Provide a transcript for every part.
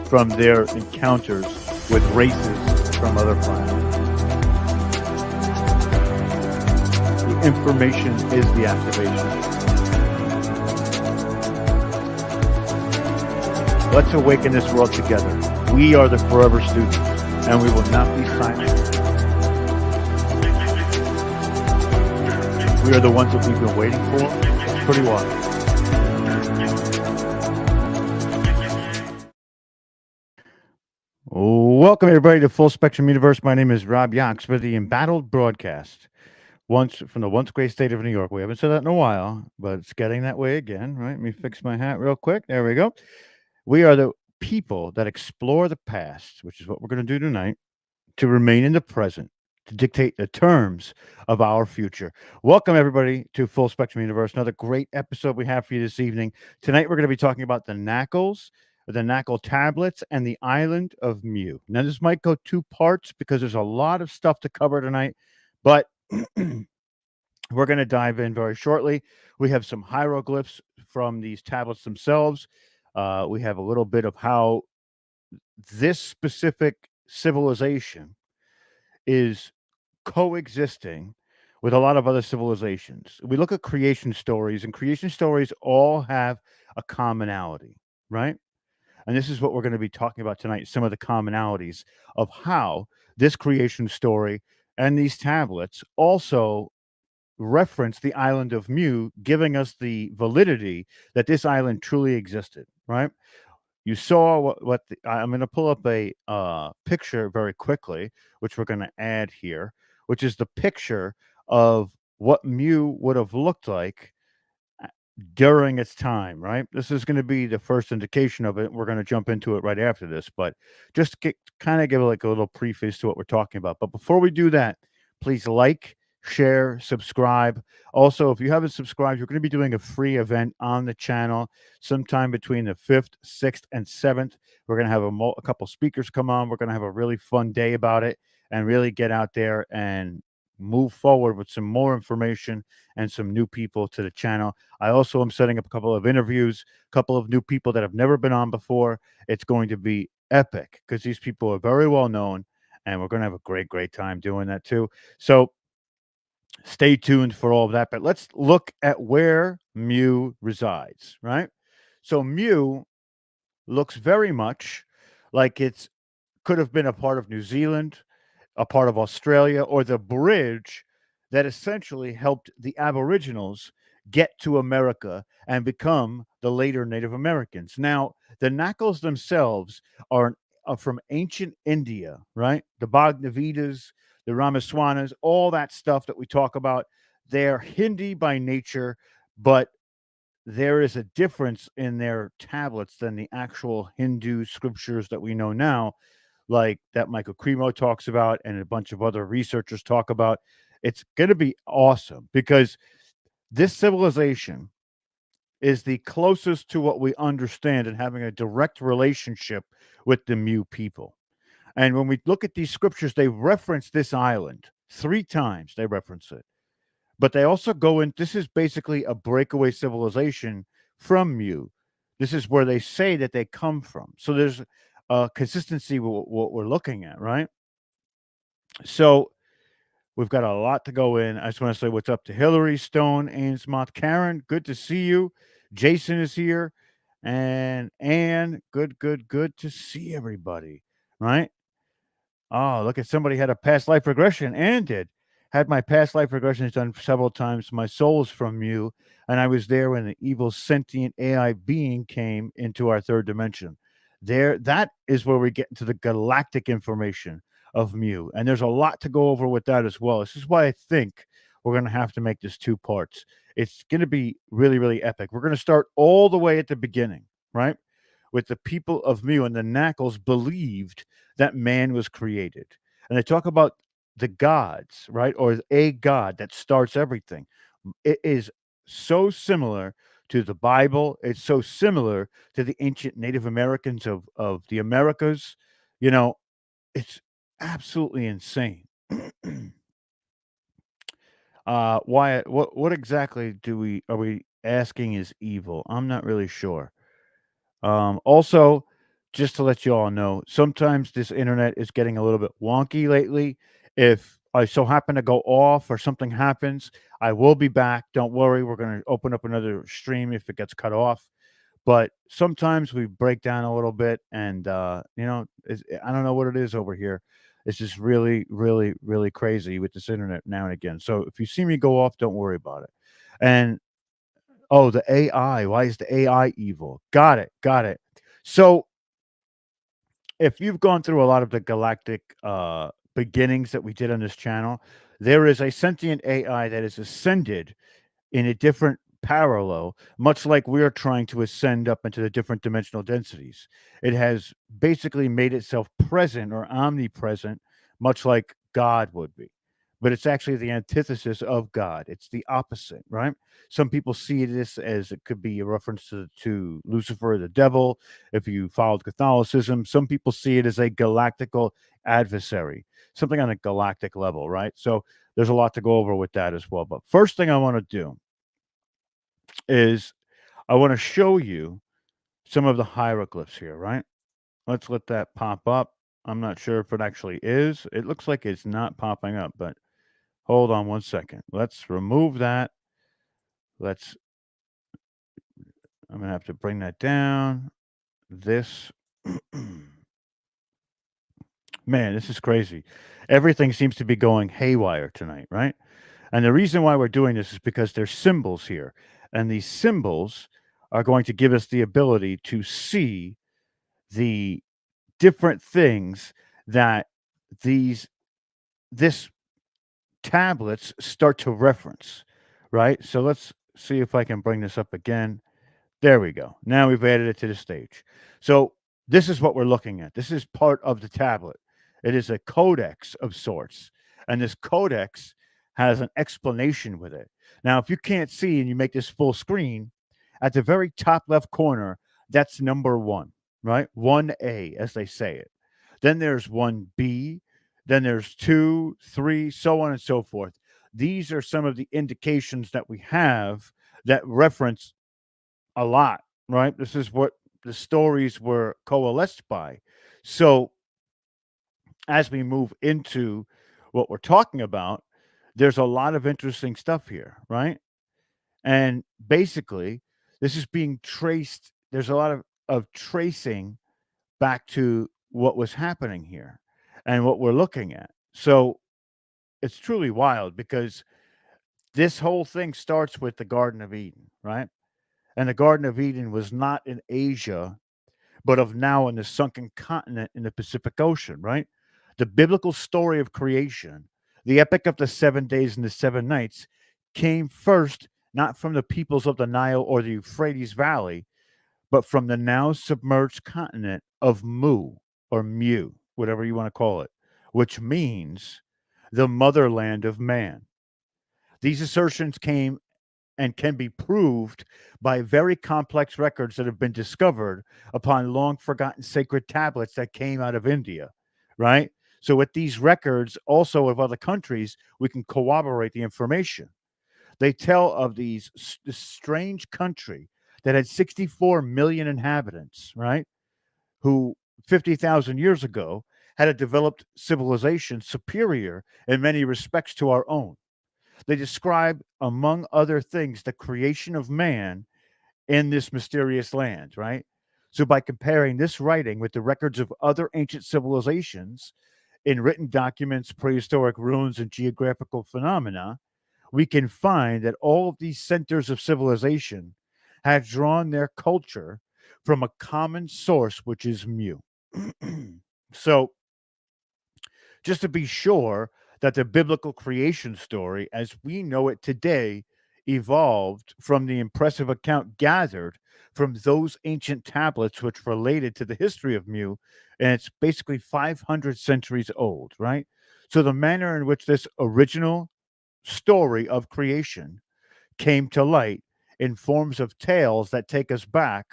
from their encounters with races from other planets. The information is the activation. Let's awaken this world together. We are the forever students, and we will not be silent. We are the ones that we've been waiting for. It's pretty wild. Welcome, everybody, to Full Spectrum Universe. My name is Rob Yox for the Embattled Broadcast. From the once great state of New York. We haven't said that in a while, but it's getting that way again, right? Let me fix my hat real quick. There we go. We are the people that explore the past, which is what we're going to do tonight, to remain in the present, to dictate the terms of our future. Welcome, everybody, to Full Spectrum Universe. Another great episode we have for you this evening. Tonight, we're going to be talking about the Naacal Tablets, and the island of Mu. Now, this might go two parts because there's a lot of stuff to cover tonight, but we're going to dive in very shortly. We have some hieroglyphs from these tablets themselves. We have a little bit of how this specific civilization is coexisting with a lot of other civilizations. We look at creation stories, and creation stories all have a commonality, right? And this is what we're going to be talking about tonight, some of the commonalities of how this creation story and these tablets also reference the island of Mu, giving us the validity that this island truly existed, right? You saw I'm going to pull up a picture very quickly, which we're going to add here, which is the picture of what Mu would have looked like during its time, right? This is going to be the first indication of it. We're going to jump into it right after this, but just kind of give like a little preface to what we're talking about. But before we do that, please like, share, subscribe. Also, if you haven't subscribed, we're going to be doing a free event on the channel sometime between the 5th, 6th, and 7th. We're going to have a couple speakers come on. We're going to have a really fun day about it and really get out there and move forward with some more information and some new people to the channel. I also am setting up a couple of interviews, a couple of new people that have never been on before. It's going to be epic because these people are very well known, and we're going to have a great time doing that too. So stay tuned for all of that. But let's look at where Mu resides, right? So Mu looks very much like it's could have been a part of New Zealand, a part of Australia, or the bridge that essentially helped the Aboriginals get to America and become the later Native Americans. Now, the Naakals themselves are from ancient India, right? The Bhagnavidas, the Ramaswanas, all that stuff that we talk about. They're Hindi by nature, but there is a difference in their tablets than the actual Hindu scriptures that we know now, like that Michael Cremo talks about and a bunch of other researchers talk about. It's going to be awesome because this civilization is the closest to what we understand and having a direct relationship with the Mu people. And when we look at these scriptures, they reference this island 3 times, they reference it. But they also go in, this is basically a breakaway civilization from Mu. This is where they say that they come from. So there's a consistency with what we're looking at, right? So we've got a lot to go in. I just want to say what's up to Hillary, Stone, Ainsmouth, Karen. Good to see you. Jason is here. And Anne, good to see everybody, right? Oh, look at somebody had a past life regression. Anne did. Had my past life regressions done several times. My soul's from you. And I was there when the evil sentient AI being came into our third dimension. That is where we get into the galactic information of Mu. And there's a lot to go over with that as well. This is why I think we're going to have to make this 2 parts. It's going to be really epic. We're going to start all the way at the beginning, right? With the people of Mu, and the Nackals believed that man was created. And they talk about the gods, right? Or a god that starts everything. It is so similar to the Bible. It's so similar to the ancient Native Americans of the Americas. You know, it's absolutely insane. Why? What exactly are we asking is evil? I'm not really sure. Also, just to let you all know, sometimes this internet is getting a little bit wonky lately. If I so happen to go off or something happens, I will be back. Don't worry. We're going to open up another stream if it gets cut off. But sometimes we break down a little bit, and I don't know what it is over here. It's just really, really, really crazy with this internet now and again. So if you see me go off, don't worry about it. And oh, the AI. Why is the AI evil? Got it. Got it. So if you've gone through a lot of the galactic beginnings that we did on this channel, there is a sentient AI that is ascended in a different parallel, much like we're trying to ascend up into the different dimensional densities. It has basically made itself present or omnipresent, much like God would be. But it's actually the antithesis of God. It's the opposite, right? Some people see this as it could be a reference to Lucifer, the devil, if you followed Catholicism. Some people see it as a galactical adversary, something on a galactic level, right? So there's a lot to go over with that as well. But first thing I want to do is I want to show you some of the hieroglyphs here, right? Let's let that pop up. I'm not sure if it actually is. It looks like it's not popping up, but hold on one second. Let's remove that. Let's, I'm going to have to bring that down. This, man, this is crazy. Everything seems to be going haywire tonight, right? And the reason why we're doing this is because there's symbols here. And these symbols are going to give us the ability to see the different things that these this tablets start to reference, right? So let's see if I can bring this up again. There we go. Now we've added it to the stage. So this is what we're looking at. This is part of the tablet. It is a codex of sorts. And this codex has an explanation with it. Now, if you can't see and you make this full screen, at the very top left corner, that's number one, right? 1A, as they say it. Then there's 1B. Then there's 2, 3, so on and so forth. These are some of the indications that we have that reference a lot, right? This is what the stories were coalesced by. So as we move into what we're talking about, there's a lot of interesting stuff here, right? And basically, this is being traced. There's a lot of tracing back to what was happening here and what we're looking at. So it's truly wild because this whole thing starts with the Garden of Eden, right? And the Garden of Eden was not in Asia, but of now in the sunken continent in the Pacific Ocean, right? The biblical story of creation, the epic of the 7 days and the 7 nights, came first not from the peoples of the Nile or the Euphrates Valley, but from the now submerged continent of Mu or Mu, whatever you want to call it, which means the motherland of man. These assertions came and can be proved by very complex records that have been discovered upon long forgotten sacred tablets that came out of India, right? So, with these records, also of other countries, we can corroborate the information. They tell of this strange country that had 64 million inhabitants, right? Who 50,000 years ago had a developed civilization superior in many respects to our own. They describe, among other things, the creation of man in this mysterious land, right? So, by comparing this writing with the records of other ancient civilizations in written documents, prehistoric ruins, and geographical phenomena, we can find that all of these centers of civilization have drawn their culture from a common source, which is Mu. So, just to be sure that the biblical creation story, as we know it today, evolved from the impressive account gathered from those ancient tablets which related to the history of Mu, and it's basically 500 centuries old, right? So the manner in which this original story of creation came to light in forms of tales that take us back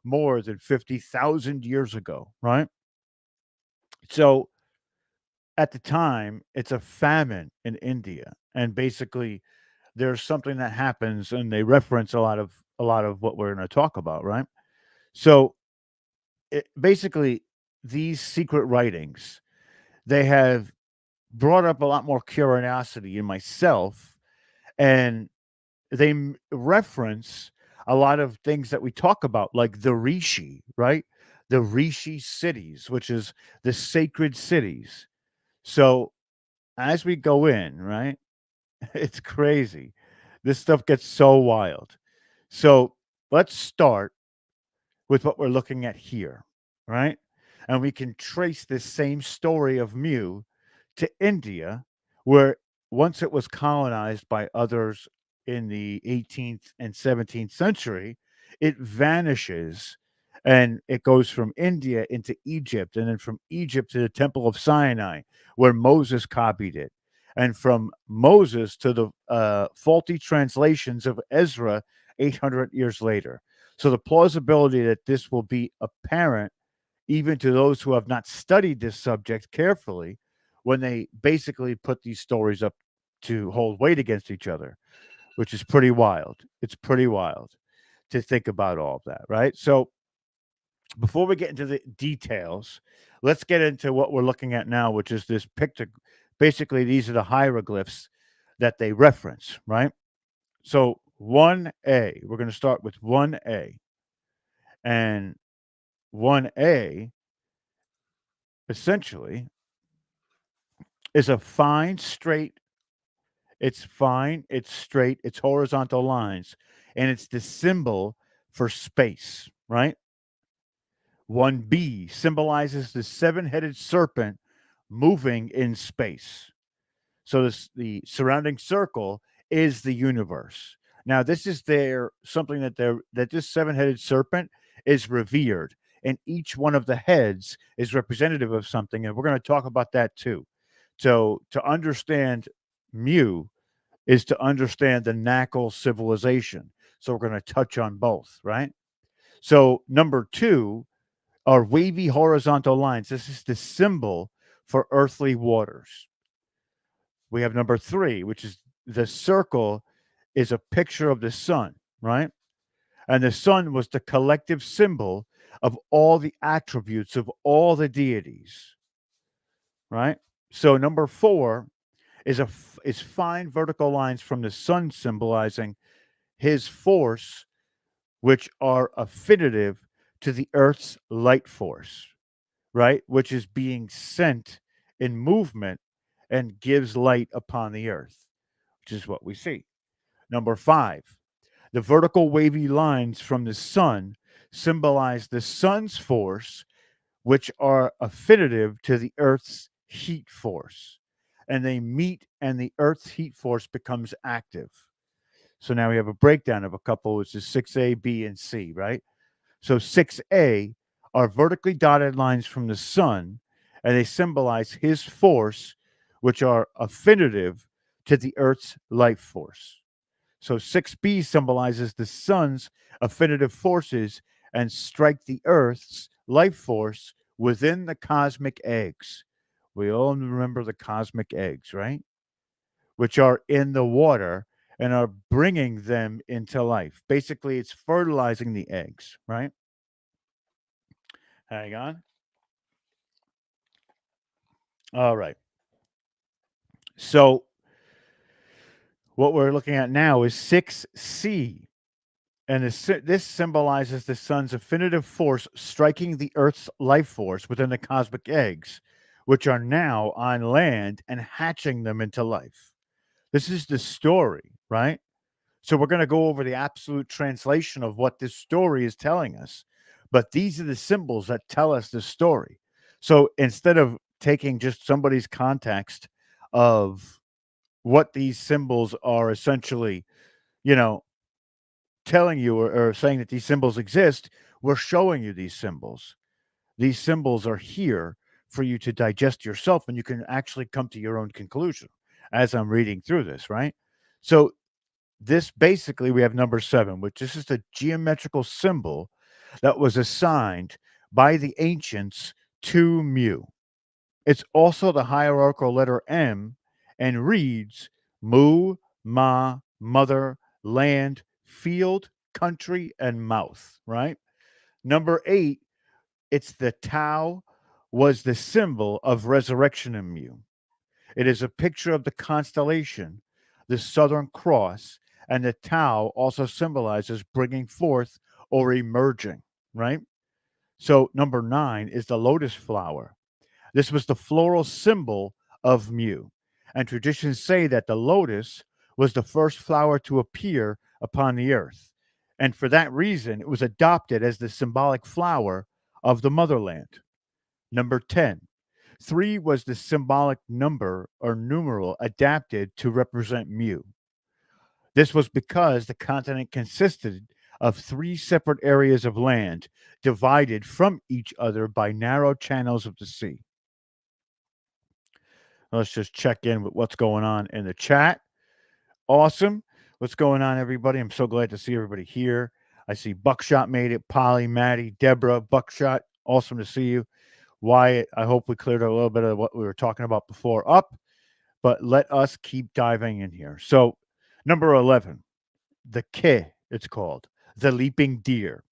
more than 50,000 years ago, right? So at the time, it's a famine in India, and basically there's something that happens, and they reference a lot of what we're going to talk about, right? So basically, these secret writings, they have brought up a lot more curiosity in myself, and they reference a lot of things that we talk about, like the Rishi, right? The Rishi cities, which is the sacred cities. So as we go in, right, it's crazy. This stuff gets so wild. So let's start with what we're looking at here, right? And we can trace this same story of Mu to India, where once it was colonized by others in the 18th and 17th century, it vanishes and it goes from India into Egypt, and then from Egypt to the Temple of Sinai, where Moses copied it, and from Moses to the faulty translations of Ezra 800 years later. So the plausibility that this will be apparent even to those who have not studied this subject carefully when they basically put these stories up to hold weight against each other, which is pretty wild. It's pretty wild to think about all of that, right? So before we get into the details, let's get into what we're looking at now, which is this picture. Basically, these are the hieroglyphs that they reference, right? So 1A, we're going to start with 1A. And 1A essentially is a fine, straight, it's fine, it's straight, it's horizontal lines, and it's the symbol for space, right? 1B symbolizes the seven headed serpent moving in space. So the surrounding circle is the universe. Now, this is their something that this seven-headed serpent is revered, and each one of the heads is representative of something, and we're going to talk about that too. So, to understand Mu is to understand the Naacal civilization. So, we're going to touch on both, right? So, number two are wavy horizontal lines. This is the symbol for earthly waters. We have number three, which is the circle is a picture of the sun, right? And the sun was the collective symbol of all the attributes of all the deities, right? So number four is fine vertical lines from the sun symbolizing his force, which are affinitive to the earth's light force, right? Which is being sent in movement and gives light upon the earth, which is what we see. Number five, the vertical wavy lines from the sun symbolize the sun's force, which are affinitive to the earth's heat force. And they meet, and the earth's heat force becomes active. So now we have a breakdown of a couple, which is 6A, B, and C, right? So 6A are vertically dotted lines from the sun, and they symbolize his force, which are affinitive to the earth's life force. So 6B symbolizes the sun's affinitive forces and strike the earth's life force within the cosmic eggs. We all remember the cosmic eggs, right? Which are in the water and are bringing them into life. Basically, it's fertilizing the eggs, right? Hang on. All right. So what we're looking at now is 6C. And this symbolizes the sun's affinitive force striking the Earth's life force within the cosmic eggs, which are now on land and hatching them into life. This is the story, right? So we're going to go over the absolute translation of what this story is telling us. But these are the symbols that tell us the story. So instead of taking just somebody's context of what these symbols are essentially, you know, telling you or saying that these symbols exist, we're showing you these symbols. These symbols are here for you to digest yourself, and you can actually come to your own conclusion as I'm reading through this, right? So, this basically, we have number seven, which is just a geometrical symbol that was assigned by the ancients to Mu. It's also the hierarchical letter M and reads Mu, Ma, Mother, Land, Field, Country, and Mouth, right? Number eight It's the Tau was the symbol of resurrection in Mu. It is a picture of the constellation, the Southern Cross, and the Tau also symbolizes bringing forth or emerging, right? So, number 9 is the lotus flower. This was the floral symbol of Mu. And traditions say that the lotus was the first flower to appear upon the earth. And for that reason, it was adopted as the symbolic flower of the motherland. Number 10, 3 was the symbolic number or numeral adapted to represent Mu. This was because the continent consisted of 3 separate areas of land divided from each other by narrow channels of the sea. Let's just check in with what's going on in the chat. Awesome. What's going on, everybody? I'm so glad to see everybody here. I see Buckshot made it, Polly, Maddie, Deborah, Buckshot. Awesome to see you. Wyatt, I hope we cleared a little bit of what we were talking about before up, but let us keep diving in here. So, number 11, the Ke, it's called, the leaping deer,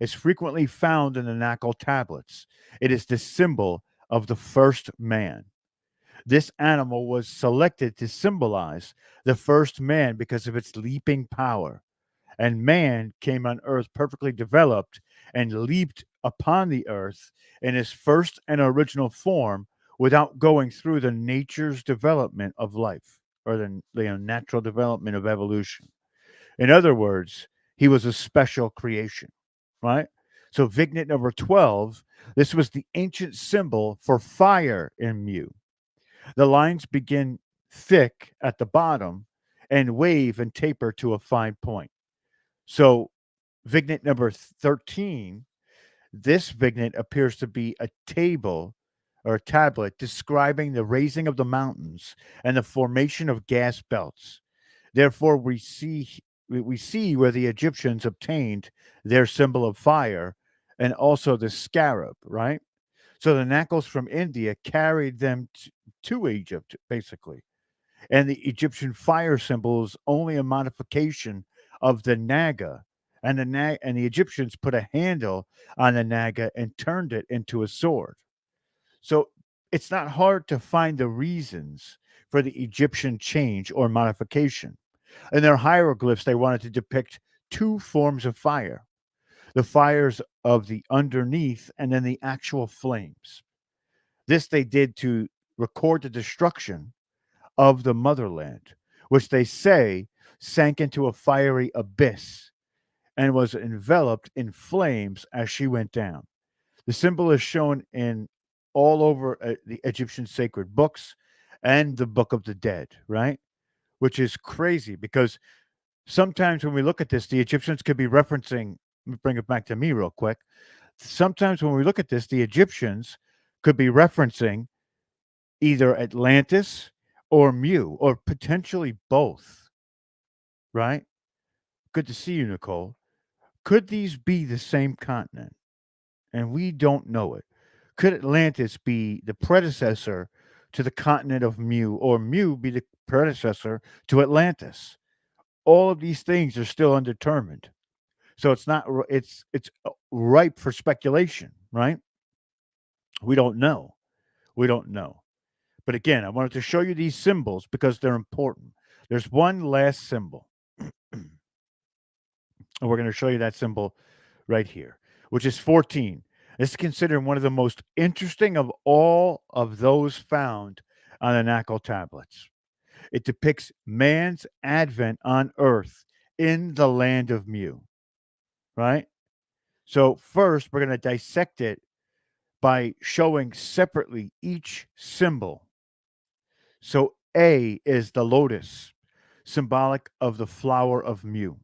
is frequently found in the Naacal Tablets. It is the symbol of the first man. This animal was selected to symbolize the first man because of its leaping power. And man came on earth perfectly developed and leaped upon the earth in his first and original form without going through the nature's development of life or the natural development of evolution. In other words, he was a special creation, right? So, vignette number 12, this was the ancient symbol for fire in Mu. The lines begin thick at the bottom and wave and taper to a fine point. So, vignette number 13, this vignette appears to be a table or a tablet describing the raising of the mountains and the formation of gas belts. Therefore, we see where the Egyptians obtained their symbol of fire and also the scarab, right? So the Nacals from India carried them to Egypt, basically. And the Egyptian fire symbol is only a modification of the naga. And the Egyptians put a handle on the naga and turned it into a sword. So it's not hard to find the reasons for the Egyptian change or modification. In their hieroglyphs, they wanted to depict 2 forms of fire: the fires of the underneath and then the actual flames. This they did to record the destruction of the motherland, which they say sank into a fiery abyss and was enveloped in flames as she went down. The symbol is shown in all over the Egyptian sacred books and the Book of the Dead, right? Which is crazy because sometimes when we look at this, the Egyptians could be referencing, let me bring it back to me real quick. Sometimes when we look at this, the Egyptians could be referencing either Atlantis or Mu, or potentially both, right? Good to see you, Nicole. Could these be the same continent? And we don't know it. Could Atlantis be the predecessor to the continent of Mu, or Mu be the predecessor to Atlantis? All of these things are still undetermined. So it's not it's ripe for speculation, right? We don't know. We don't know. But again, I wanted to show you these symbols because they're important. There's one last symbol, and we're going to show you that symbol right here, which is 14. This is considered one of the most interesting of all of those found on the Naacal tablets. It depicts man's advent on earth in the land of Mu, right? So first, we're going to dissect it by showing separately each symbol. So A is the lotus, symbolic of the flower of Mu.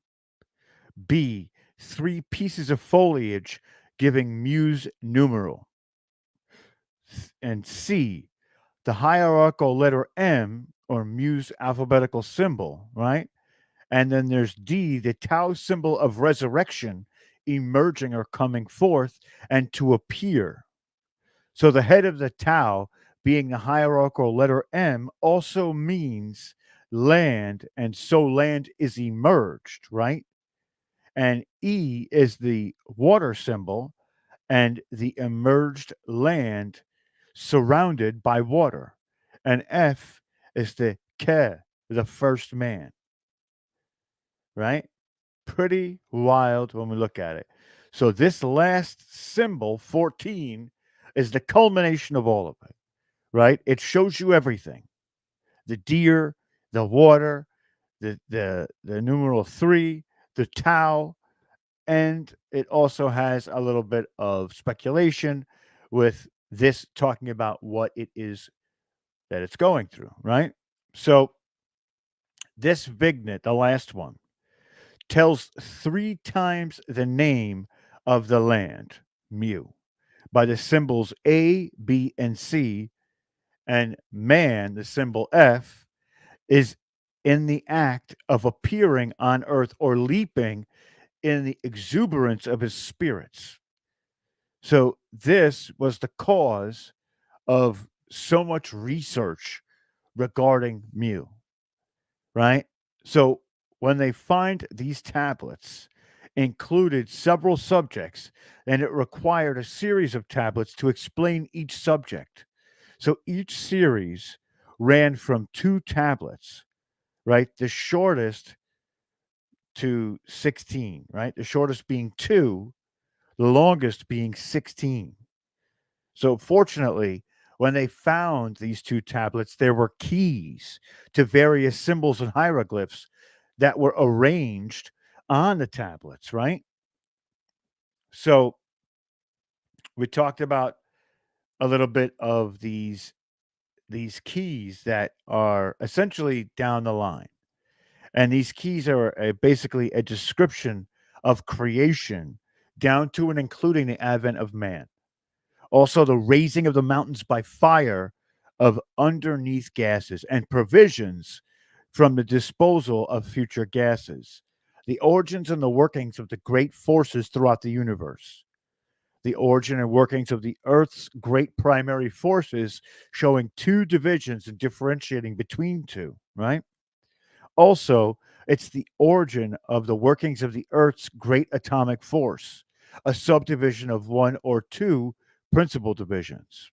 B, 3 pieces of foliage giving Mu's numeral. And C, the hierarchical letter M, or Mu's alphabetical symbol, right? And then there's D, the Tau symbol of resurrection, emerging or coming forth and to appear. So the head of the Tau, being the hierarchical letter M, also means land, and so land is emerged, right? And E is the water symbol, and the emerged land surrounded by water. And F is the Ke, the first man, right? Pretty wild when we look at it. So this last symbol, 14, is the culmination of all of it, right? It shows you everything. The deer, the water, the numeral 3, the tau, and it also has a little bit of speculation with this talking about what it is that it's going through, right? So this Vignet, the last one, tells 3 times the name of the land, Mu, by the symbols A, B, and C, and man, the symbol F, is in the act of appearing on earth or leaping in the exuberance of his spirits. So this was the cause of so much research regarding Mu, right? So when they find these tablets included several subjects, and it required a series of tablets to explain each subject. So each series ran from 2 tablets, right? The shortest to 16, right? The shortest being 2, the longest being 16. So fortunately, when they found these 2 tablets, there were keys to various symbols and hieroglyphs that were arranged on the tablets, right? So we talked about a little bit of these keys that are essentially down the line. And these keys are basically a description of creation down to and including the advent of man. Also, the raising of the mountains by fire of underneath gases and provisions from the disposal of future gases. The origins and the workings of the great forces throughout the universe. The origin and workings of the Earth's great primary forces, showing 2 divisions and differentiating between 2, right? Also, it's the origin of the workings of the Earth's great atomic force, a subdivision of 1 or 2 principal divisions.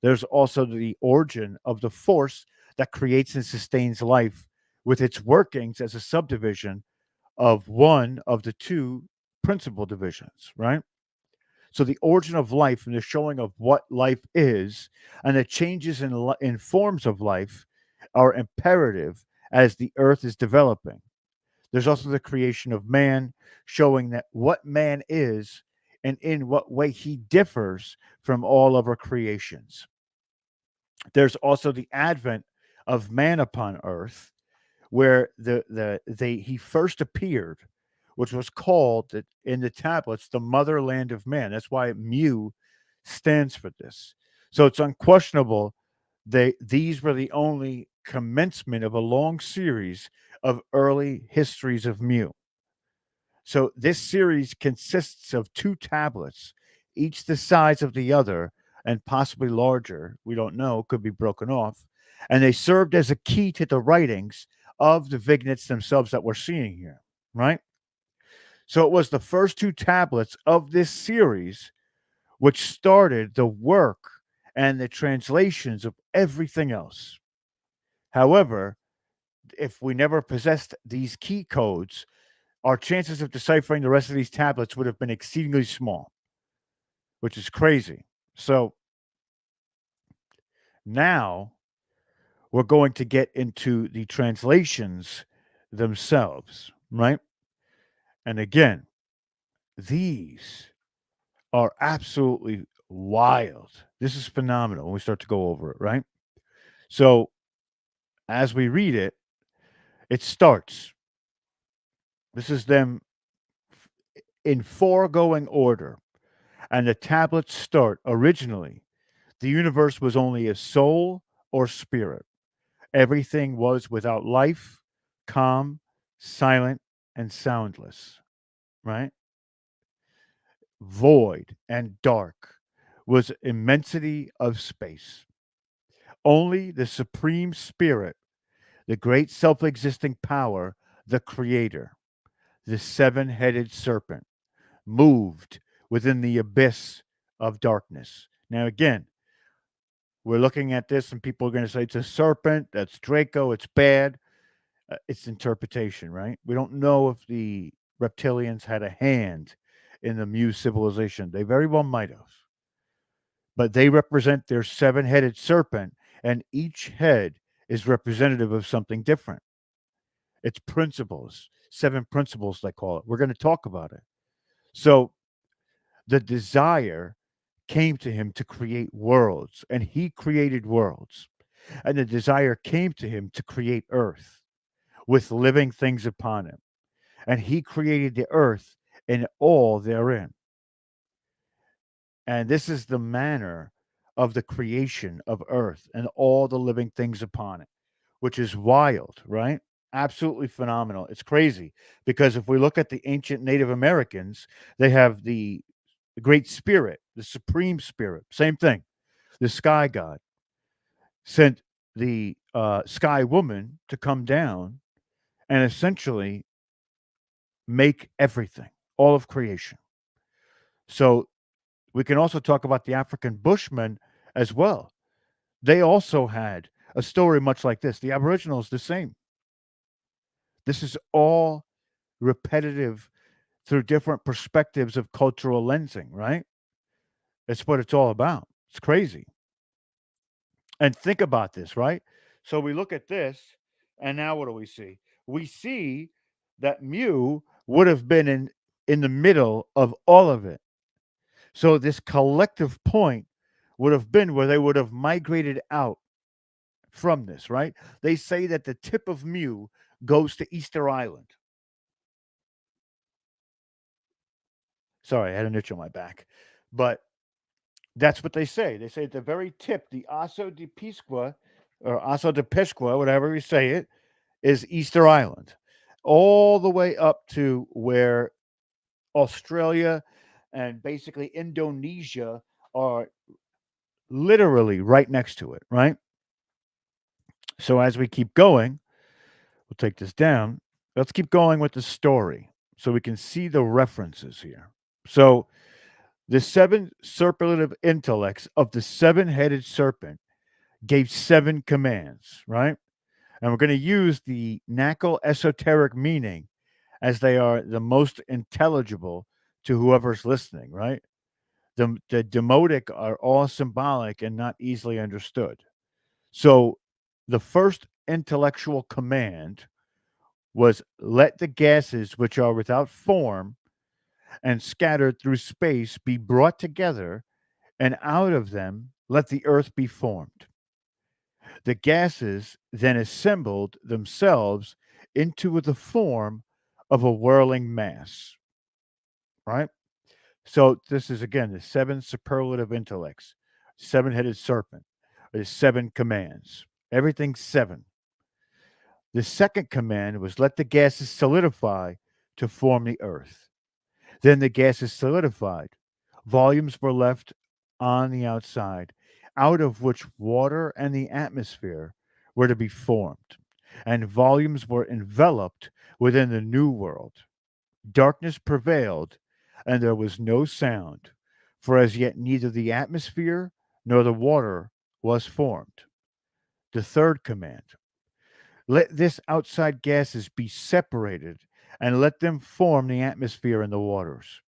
There's also the origin of the force that creates and sustains life with its workings as a subdivision of one of the 2 principal divisions, right? So the origin of life and the showing of what life is and the changes in forms of life are imperative as the earth is developing. There's also the creation of man, showing that what man is and in what way he differs from all other creations. There's also the advent of man upon earth, where he first appeared, which was called in the tablets the motherland of man. That's why Mu stands for this. So it's unquestionable these were the only commencement of a long series of early histories of Mu. So this series consists of 2 tablets, each the size of the other and possibly larger. We don't know, could be broken off. And they served as a key to the writings of the Vignets themselves that we're seeing here, right? So it was the first 2 tablets of this series which started the work and the translations of everything else. However, if we never possessed these key codes, our chances of deciphering the rest of these tablets would have been exceedingly small, which is crazy. So now we're going to get into the translations themselves, right? And again, these are absolutely wild. This is phenomenal when we start to go over it, right? So as we read it, it starts. This is them in foregoing order. And the tablets start originally. The universe was only a soul or spirit. Everything was without life, calm, silent, and soundless, right? Void and dark was immensity of space. Only the supreme spirit, the great self existing power, the creator, the 7-headed serpent, moved within the abyss of darkness. Now, again, we're looking at this, and people are going to say it's a serpent, that's Draco, it's bad. It's interpretation, right? We don't know if the reptilians had a hand in the Mu civilization. They very well might have. But they represent their seven headed serpent, and each head is representative of something different. It's principles, seven principles, they call it. We're going to talk about it. So the desire came to him to create worlds, and he created worlds. And the desire came to him to create earth with living things upon it. And he created the earth and all therein. And this is the manner of the creation of earth and all the living things upon it, which is wild, right? Absolutely phenomenal. It's crazy because if we look at the ancient Native Americans, they have the great spirit, the supreme spirit, same thing. The sky god sent the sky woman to come down and essentially make everything, all of creation. So we can also talk about the African Bushmen as well. They also had a story much like this. The Aboriginals, the same. This is all repetitive through different perspectives of cultural lensing, right? That's what it's all about. It's crazy. And think about this, right? So we look at this, and now what do we see? We see that Mu would have been in the middle of all of it. So this collective point would have been where they would have migrated out from this, right? They say that the tip of Mu goes to Easter Island. Sorry, I had an itch on my back. But that's what they say. They say at the very tip, the Aso de Pisqua or Aso de Pesqua, whatever you say it, is Easter Island. All the way up to where Australia and basically Indonesia are literally right next to it, right? So as we keep going, we'll take this down. Let's keep going with the story so we can see the references here. So the seven superlative intellects of the seven headed serpent gave seven commands, right? And we're going to use the Naacal esoteric meaning as they are the most intelligible to whoever's listening, right? The demotic are all symbolic and not easily understood. So the first intellectual command was let the gases which are without form and scattered through space be brought together, and out of them let the earth be formed. The gases then assembled themselves into the form of a whirling mass, right? So this is again the seven superlative intellects, seven-headed serpent. There's seven commands. Everything's seven. The second command was let the gases solidify to form the earth. Then the gases solidified. Volumes were left on the outside, out of which water and the atmosphere were to be formed, and volumes were enveloped within the new world. Darkness prevailed, and there was no sound, for as yet neither the atmosphere nor the water was formed. The third command let this outside gases be separated, and let them form the atmosphere and the waters.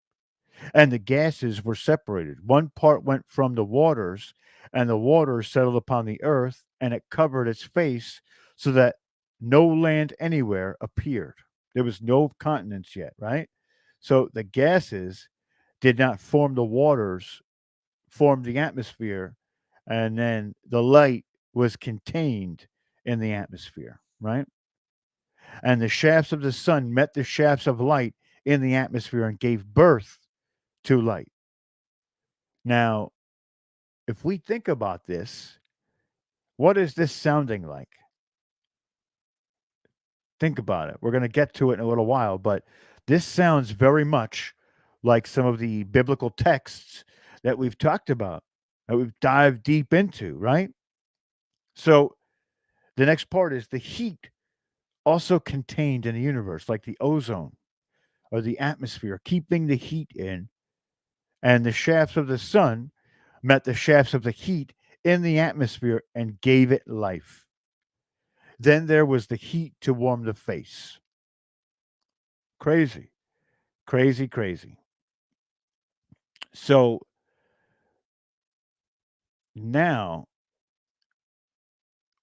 And the gases were separated. One part went from the waters, and the waters settled upon the earth, and it covered its face, so that no land anywhere appeared. There was no continents yet, right? So the gases did not form the waters, formed the atmosphere, and then the light was contained in the atmosphere, right? And the shafts of the sun met the shafts of light in the atmosphere and gave birth to light. Now, if we think about this, what is this sounding like? Think about it. We're going to get to it in a little while, but this sounds very much like some of the biblical texts that we've talked about, that we've dived deep into, right? So the next part is the heat also contained in the universe, like the ozone or the atmosphere, keeping the heat in and the shafts of the sun met the shafts of the heat in the atmosphere and gave it life. Then there was the heat to warm the face. Crazy, crazy, crazy. So now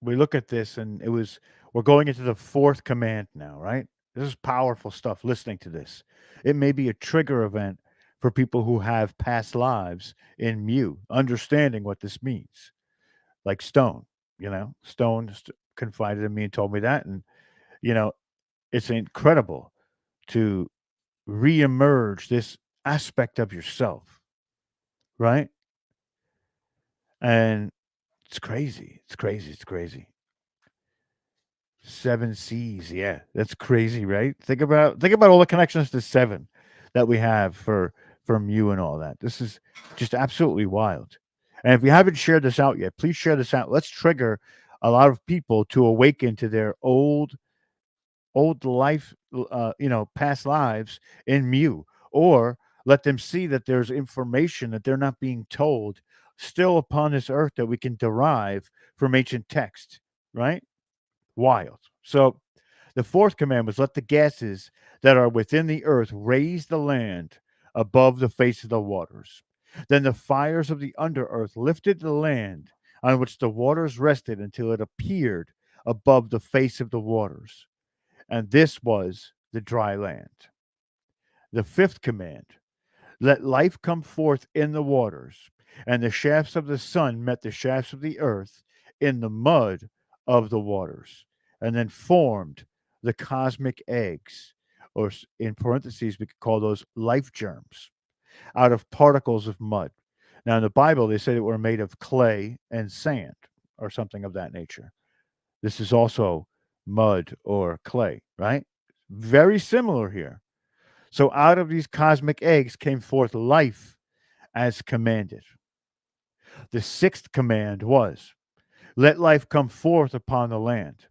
we look at this, and we're going into the fourth command now, right? This is powerful stuff listening to this. It may be a trigger event for people who have past lives in Mu, understanding what this means. Like Stone, Stone confided in me and told me that. And, you know, it's incredible to reemerge this aspect of yourself, right? And it's crazy. It's crazy. It's crazy. Seven Seas, yeah, that's crazy, right? Think about all the connections to seven that we have from you and all that. This is just absolutely wild. And if you haven't shared this out yet, please share this out. Let's trigger a lot of people to awaken to their old life, past lives in Mu, or let them see that there's information that they're not being told still upon this earth that we can derive from ancient text, right? Wild. So the fourth command was let the gases that are within the earth raise the land above the face of the waters. Then the fires of the under earth lifted the land on which the waters rested until it appeared above the face of the waters. And this was the dry land. The fifth command let life come forth in the waters. And the shafts of the sun met the shafts of the earth in the mud of the waters, and then formed the cosmic eggs, or in parentheses, we could call those life germs, out of particles of mud. Now, in the Bible, they say that we're made of clay and sand, or something of that nature. This is also mud or clay, right? Very similar here. So, out of these cosmic eggs came forth life as commanded. The sixth command was, let life come forth upon the land.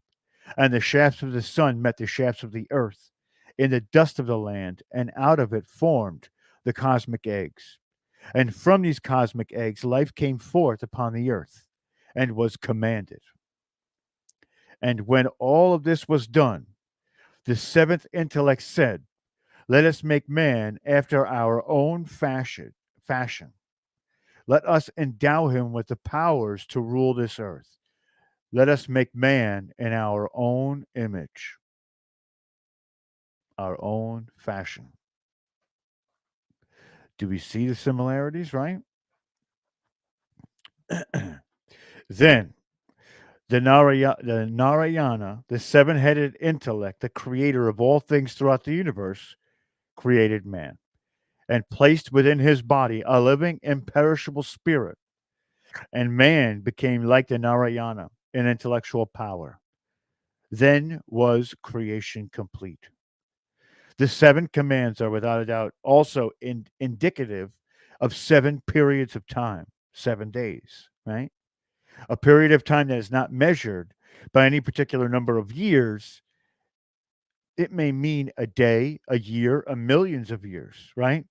And the shafts of the sun met the shafts of the earth in the dust of the land, and out of it formed the cosmic eggs. And from these cosmic eggs, life came forth upon the earth and was commanded. And when all of this was done, the seventh intellect said, let us make man after our own fashion. Let us endow him with the powers to rule this earth. Let us make man in our own image, our own fashion. Do we see the similarities, right? Then the Narayana, the seven headed intellect, the creator of all things throughout the universe, created man and placed within his body a living, imperishable spirit. And man became like the Narayana in intellectual power. Then was creation complete. The seven commands are without a doubt also indicative of seven periods of time, 7 days, right? A period of time that is not measured by any particular number of years. It may mean a day, a year, a millions of years, right?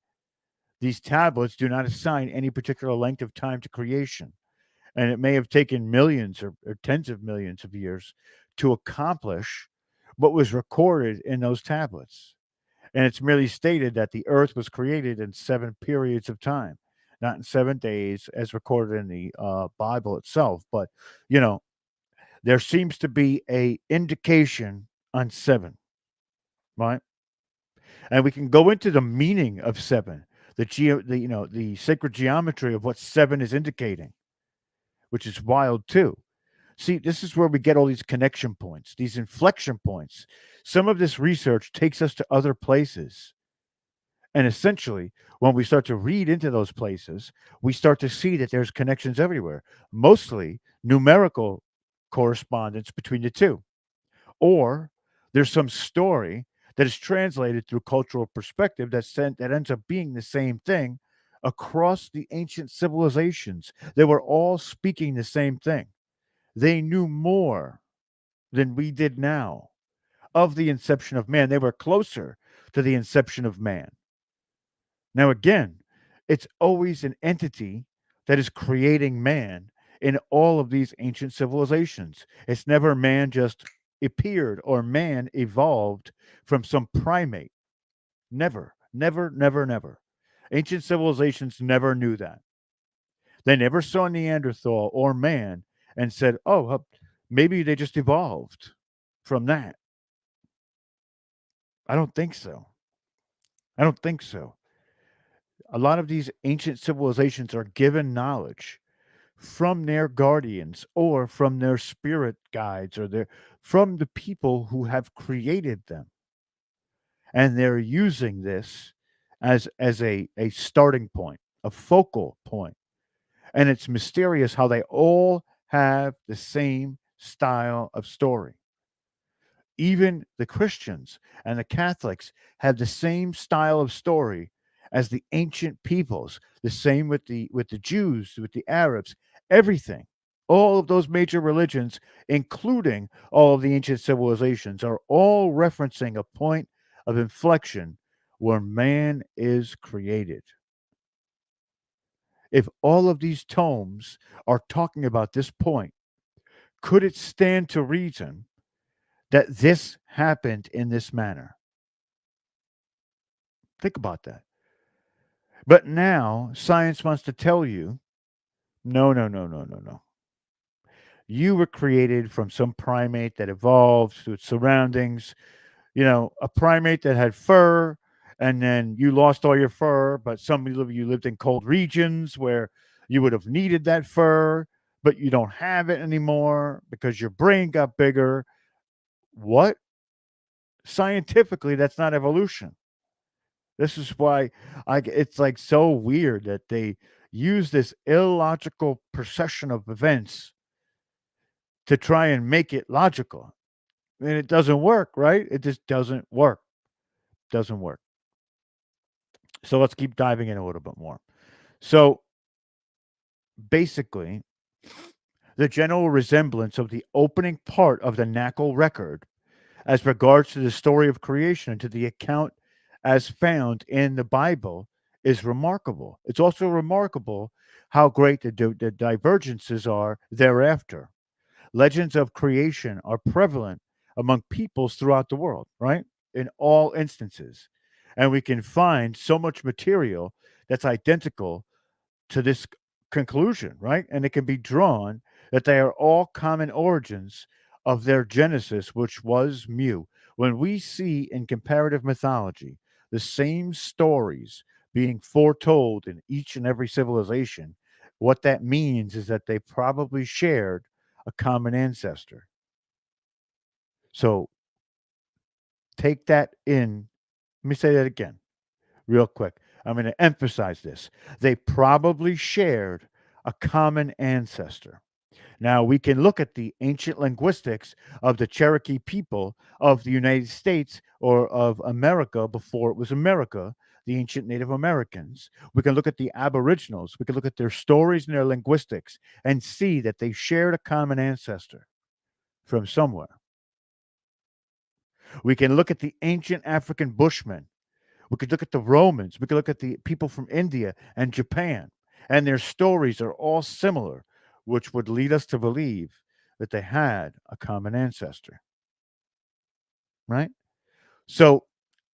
These tablets do not assign any particular length of time to creation. And it may have taken millions or tens of millions of years to accomplish what was recorded in those tablets. And it's merely stated that the earth was created in seven periods of time, not in 7 days as recorded in the Bible itself. But, you know, there seems to be a indication on seven, right? And we can go into the meaning of seven, the sacred geometry of what seven is indicating, which is wild too. See, this is where we get all these connection points, these inflection points. Some of this research takes us to other places. And essentially, when we start to read into those places, we start to see that there's connections everywhere, mostly numerical correspondence between the two. Or there's some story that is translated through cultural perspective that ends up being the same thing across the ancient civilizations. They were all speaking the same thing. They knew more than we did now of the inception of man. They were closer to the inception of man. Now, again, It's always an entity that is creating man in all of these ancient civilizations. It's never man just appeared or man evolved from some primate. Never, never, never, never. Ancient civilizations never knew that. They never saw Neanderthal or man and said, oh, maybe they just evolved from that. I don't think so. I don't think so. A lot of these ancient civilizations are given knowledge from their guardians or from their spirit guides or their from the people who have created them, and they're using this as a starting point, a focal point. And it's mysterious how they all have the same style of story. Even the Christians and the Catholics have the same style of story as the ancient peoples. The same with the Jews, with the Arabs, everything. All of those major religions, including all of the ancient civilizations, are all referencing a point of inflection where man is created. If all of these tomes are talking about this point, could it stand to reason that this happened in this manner? Think about that. But now science wants to tell you no, no, no, no, no, no. You were created from some primate that evolved through its surroundings, a primate that had fur, and then you lost all your fur, but some of you lived in cold regions where you would have needed that fur, but you don't have it anymore because your brain got bigger. What? Scientifically, that's not evolution. This is why it's like so weird that they use this illogical procession of events to try and make it logical. And it doesn't work, right? It just doesn't work. Doesn't work. So let's keep diving in a little bit more. So basically, the general resemblance of the opening part of the Naacal record as regards to the story of creation and to the account as found in the Bible is remarkable. It's also remarkable how great the divergences are thereafter. Legends of creation are prevalent among peoples throughout the world, right? In all instances. And we can find so much material that's identical to this conclusion, right? And it can be drawn that they are all common origins of their genesis, which was mu. When we see in comparative mythology the same stories being foretold in each and every civilization, what that means is that they probably shared a common ancestor. So take that in. Let me say that again, real quick. I'm going to emphasize this. They probably shared a common ancestor. Now, we can look at the ancient linguistics of the Cherokee people of the United States or of America before it was America, the ancient Native Americans. We can look at the Aboriginals. We can look at their stories and their linguistics and see that they shared a common ancestor from somewhere. We can look at the ancient African Bushmen. We could look at the Romans. We could look at the people from India and Japan, and their stories are all similar, which would lead us to believe that they had a common ancestor, right? So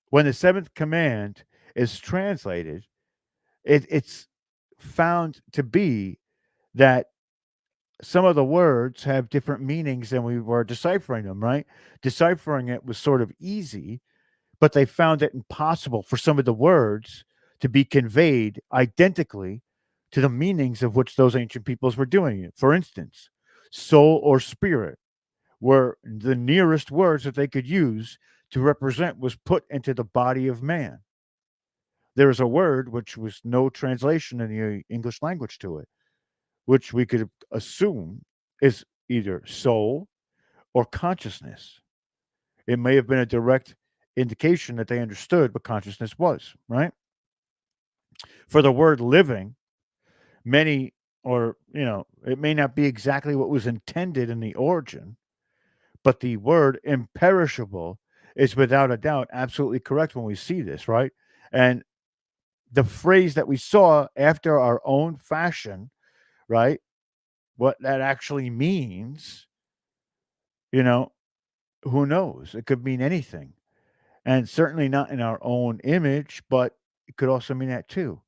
when the seventh command is translated, it's found to be that some of the words have different meanings than we were deciphering them, right? Deciphering it was sort of easy, but they found it impossible for some of the words to be conveyed identically to the meanings of which those ancient peoples were doing it. For instance, soul or spirit were the nearest words that they could use to represent was put into the body of man. There is a word which was no translation in the English language to it, which we could assume is either soul or consciousness. It may have been a direct indication that they understood what consciousness was, right? For the word living, many, or, it may not be exactly what was intended in the origin, but the word imperishable is without a doubt absolutely correct when we see this, right? And the phrase that we saw after our own fashion, right? What that actually means, you know, who knows? It could mean anything. And certainly not in our own image, but it could also mean that too.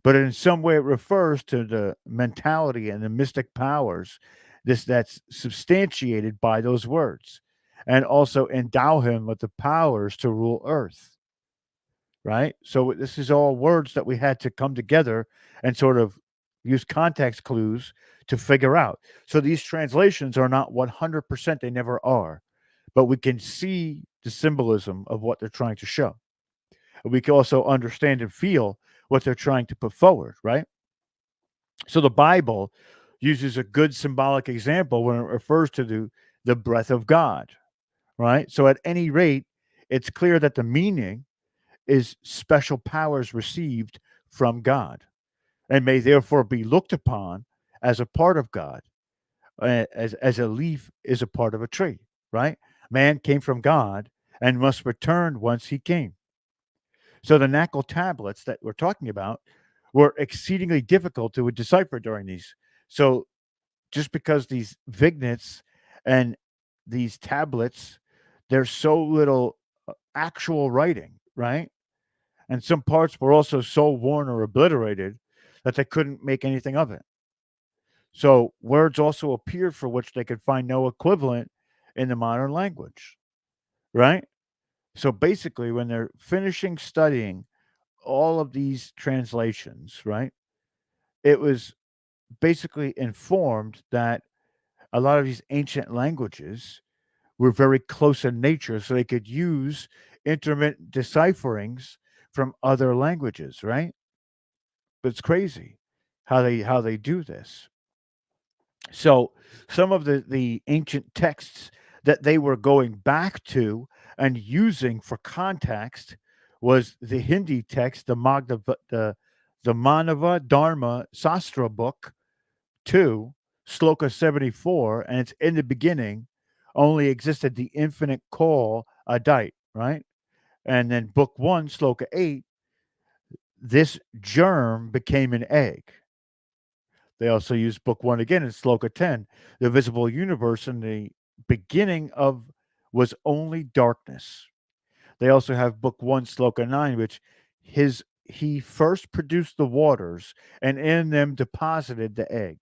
But in some way, it refers to the mentality and the mystic powers that's substantiated by those words, and also endow him with the powers to rule Earth. Right. So this is all words that we had to come together and sort of use context clues to figure out. So these translations are not 100%; they never are, but we can see the symbolism of what they're trying to show. We can also understand and feel what they're trying to put forward, right? So the Bible uses a good symbolic example when it refers to the breath of God, right? So at any rate, it's clear that the meaning is special powers received from God and may therefore be looked upon as a part of God, as a leaf is a part of a tree, right? Man came from God and must return whence he came. So the Naacal tablets that we're talking about were exceedingly difficult to decipher during these. So just because these vignettes and these tablets, there's so little actual writing, right? And some parts were also so worn or obliterated that they couldn't make anything of it. So words also appeared for which they could find no equivalent in the modern language, right? So basically, when they're finishing studying all of these translations, right, it was basically informed that a lot of these ancient languages were very close in nature, so they could use intermittent decipherings from other languages, right? It's crazy how they do this. So some of the ancient texts that they were going back to and using for context was the Hindi text, the Manava Dharma Sastra book 2, Sloka 74, and it's in the beginning only existed the infinite call adite, right? And then book 1, Sloka 8, this germ became an egg. They also use book 1 again in Sloka 10. The visible universe in the beginning of was only darkness. They also have book 1 Sloka 9, which he first produced the waters and in them deposited the egg.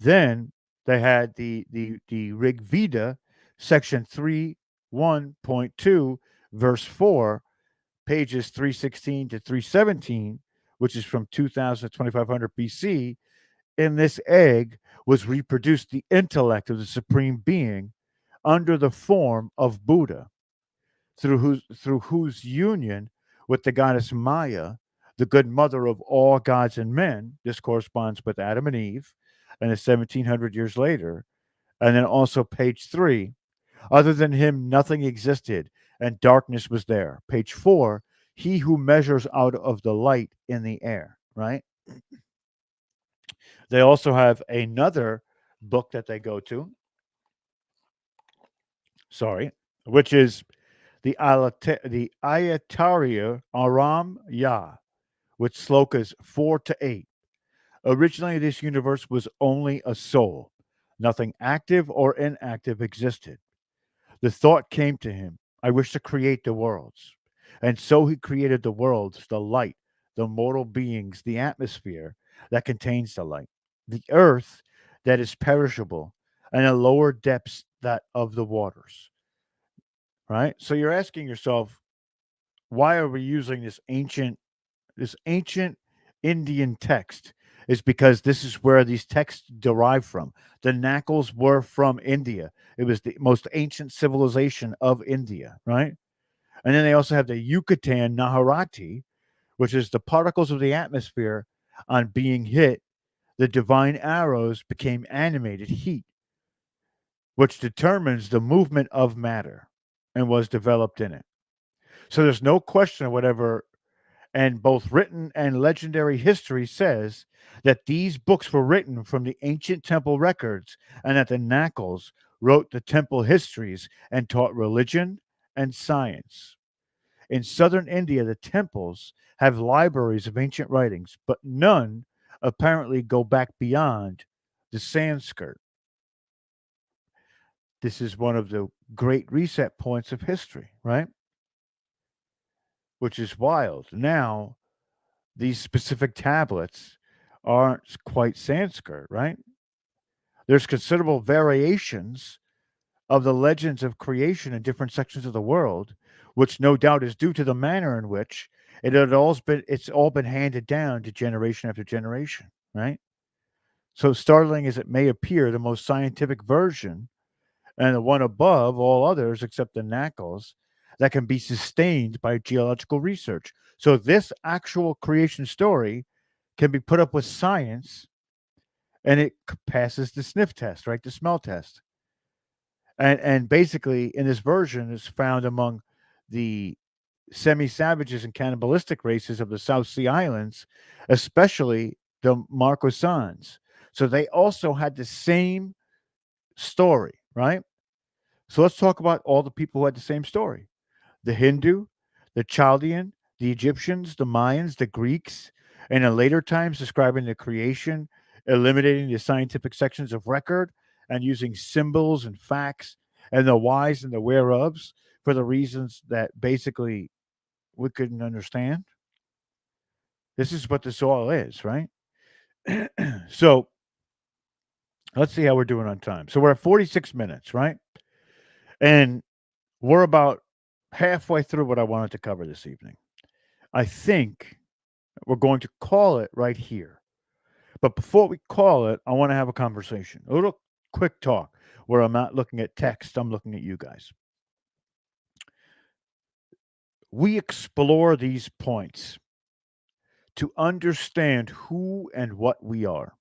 Then they had the Rig Veda, section 3:1.2, verse 4, pages 316 to 317, which is from 2000 to 2500 BC. In this egg was reproduced the intellect of the supreme being under the form of Buddha, through whose union with the goddess Maya, the good mother of all gods and men, this corresponds with Adam and Eve, and is 1700 years later. And then also page 3, other than him nothing existed, and darkness was there. Page 4, he who measures out of the light in the air, right? They also have another book that they go to, sorry, which is the Ayatariya Aram Yah, with slokas 4 to 8. Originally, this universe was only a soul. Nothing active or inactive existed. The thought came to him, I wish to create the worlds. And so he created the worlds, the light, the mortal beings, the atmosphere that contains the light, the earth that is perishable, and the lower depths that of the waters. Right? So you're asking yourself, why are we using this ancient Indian text? Is because this is where these texts derive from. The Nackals were from India. It was the most ancient civilization of India, right? And then they also have the Yucatan Naharati, which is the particles of the atmosphere on being hit, the divine arrows became animated heat, which determines the movement of matter and was developed in it. So there's no question of whatever, and both written and legendary history says that these books were written from the ancient temple records and that the Nackals wrote the temple histories and taught religion and science. In southern India, the temples have libraries of ancient writings, but none apparently go back beyond the Sanskrit. This is one of the great reset points of history, right? Which is wild. Now, these specific tablets aren't quite Sanskrit, right? There's considerable variations of the legends of creation in different sections of the world, which no doubt is due to the manner in which it's all been handed down to generation after generation, right? So startling as it may appear, the most scientific version and the one above all others except the Nackals that can be sustained by geological research. So this actual creation story can be put up with science and it passes the sniff test, right? The smell test. And basically in this version is found among the semi-savages and cannibalistic races of the South Sea Islands, especially the Marcosans. So they also had the same story, right? So let's talk about all the people who had the same story: the Hindu, the Chaldean, the Egyptians, the Mayans, the Greeks, and in later times describing the creation, eliminating the scientific sections of record and using symbols and facts and the whys and the whereofs for the reasons that basically we couldn't understand. This is what this all is, right? So let's see how we're doing on time. So we're at 46 minutes, right? And we're about halfway through what I wanted to cover this evening. I think we're going to call it right here. But before we call it, I want to have a conversation, a little quick talk where I'm not looking at text, I'm looking at you guys. We explore these points to understand who and what we are.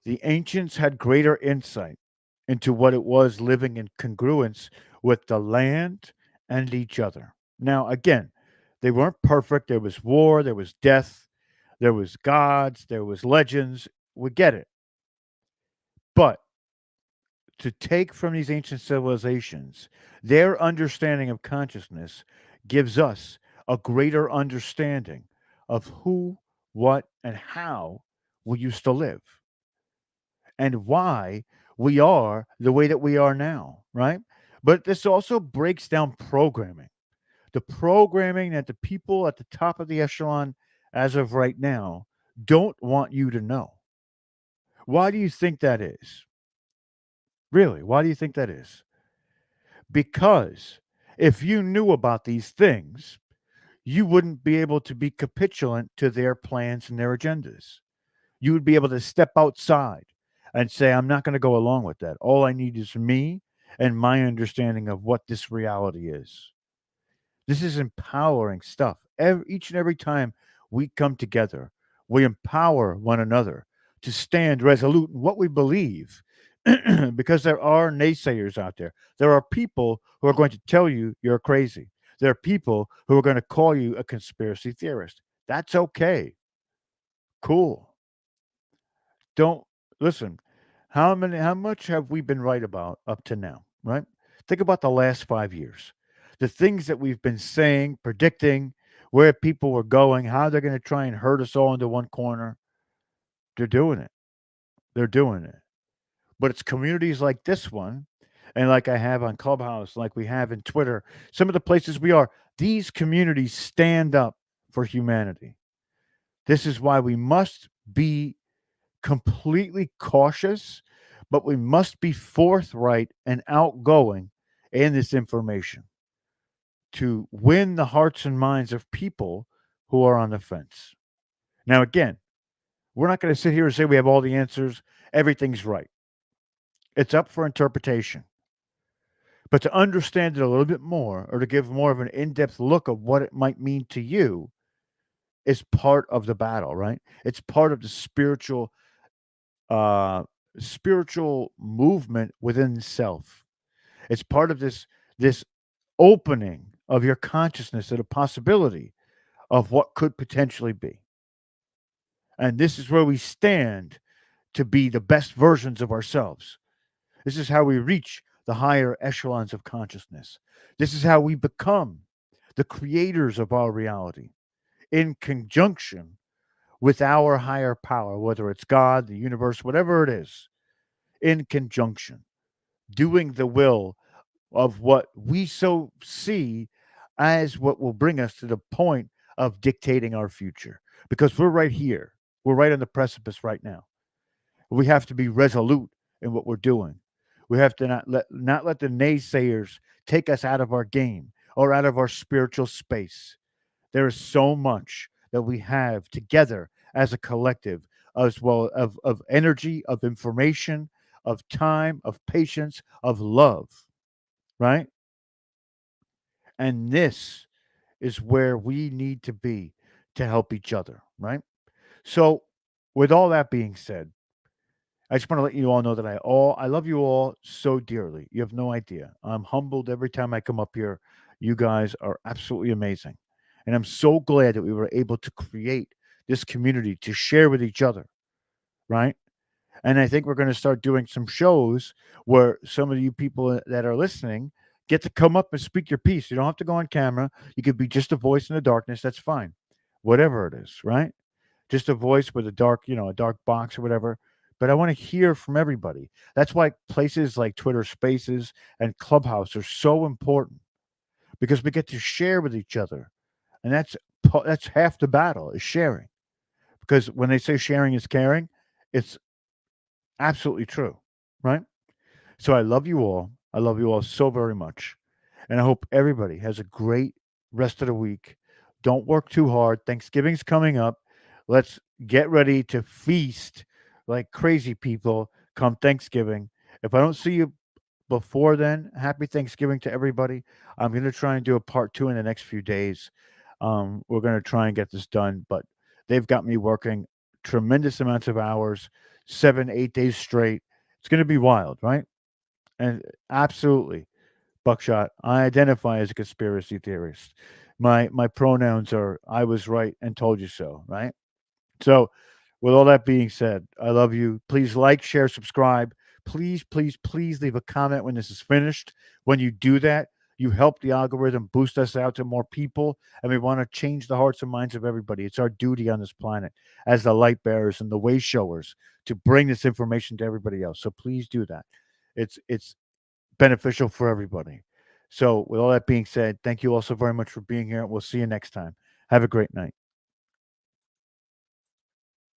The ancients had greater insight into what it was living in congruence with the land and each other. Now, again, they weren't perfect. There was war, there was death, there was gods, there was legends. We get it. But to take from these ancient civilizations, their understanding of consciousness gives us a greater understanding of who, what, and how we used to live and why we are the way that we are now, right? But this also breaks down programming, the programming that the people at the top of the echelon, as of right now, don't want you to know. Why do you think that is? Really, why do you think that is? Because if you knew about these things, you wouldn't be able to be capitulant to their plans and their agendas. You would be able to step outside and say, I'm not going to go along with that. All I need is me and my understanding of what this reality is. This is empowering stuff. Each and every time we come together, we empower one another to stand resolute in what we believe because there are naysayers out there. There are people who are going to tell you you're crazy. There are people who are going to call you a conspiracy theorist. That's okay. Cool. Don't listen. How much have we been right about up to now, right? Think about the last 5 years. The things that we've been saying, predicting, where people were going, how they're going to try and herd us all into one corner. They're doing it. They're doing it. But it's communities like this one, and like I have on Clubhouse, like we have in Twitter, some of the places we are, these communities stand up for humanity. This is why we must be completely cautious, but we must be forthright and outgoing in this information to win the hearts and minds of people who are on the fence. Now, again, we're not going to sit here and say we have all the answers, everything's right. It's up for interpretation. But to understand it a little bit more or to give more of an in depth look of what it might mean to you is part of the battle, right? It's part of the uh, spiritual movement within self. It's part of this opening of your consciousness to the possibility of what could potentially be. And this is where we stand to be the best versions of ourselves. This is how we reach the higher echelons of consciousness. This is how we become the creators of our reality, in conjunction with our higher power, whether it's God, the universe, whatever it is, in conjunction, doing the will of what we so see as what will bring us to the point of dictating our future. Because we're right here, we're right on the precipice right now. We have to be resolute in what we're doing. We have to not let the naysayers take us out of our game or out of our spiritual space. There is so much that we have together as a collective, as well of energy, of information, of time, of patience, of love, right? And this is where we need to be to help each other, right? So, with all that being said, I just want to let you all know that I love you all so dearly. You have no idea. I'm humbled every time I come up here. You guys are absolutely amazing. And I'm so glad that we were able to create this community to share with each other, right? And I think we're going to start doing some shows where some of you people that are listening get to come up and speak your piece. You don't have to go on camera. You could be just a voice in the darkness. That's fine. Whatever it is, right? Just a voice with a dark, a dark box or whatever. But I want to hear from everybody. That's why places like Twitter Spaces and Clubhouse are so important because we get to share with each other, and that's half the battle is sharing. Because when they say sharing is caring, it's absolutely true, right? So I love you all. I love you all so very much. And I hope everybody has a great rest of the week. Don't work too hard. Thanksgiving's coming up. Let's get ready to feast like crazy people come Thanksgiving. If I don't see you before then, happy Thanksgiving to everybody. I'm going to try and do a part two in the next few days. We're going to try and get this done, but they've got me working tremendous amounts of hours, 7, 8 days straight. It's going to be wild, right? And absolutely, Buckshot. I identify as a conspiracy theorist. My pronouns are I was right and told you so, right? So, with all that being said, I love you. Please like, share, subscribe. Please, please, please leave a comment when this is finished. When you do that, you help the algorithm boost us out to more people, and we want to change the hearts and minds of everybody. It's our duty on this planet as the light bearers and the way showers to bring this information to everybody else. So please do that. It's beneficial for everybody. So, with all that being said, thank you all so very much for being here. We'll see you next time. Have a great night.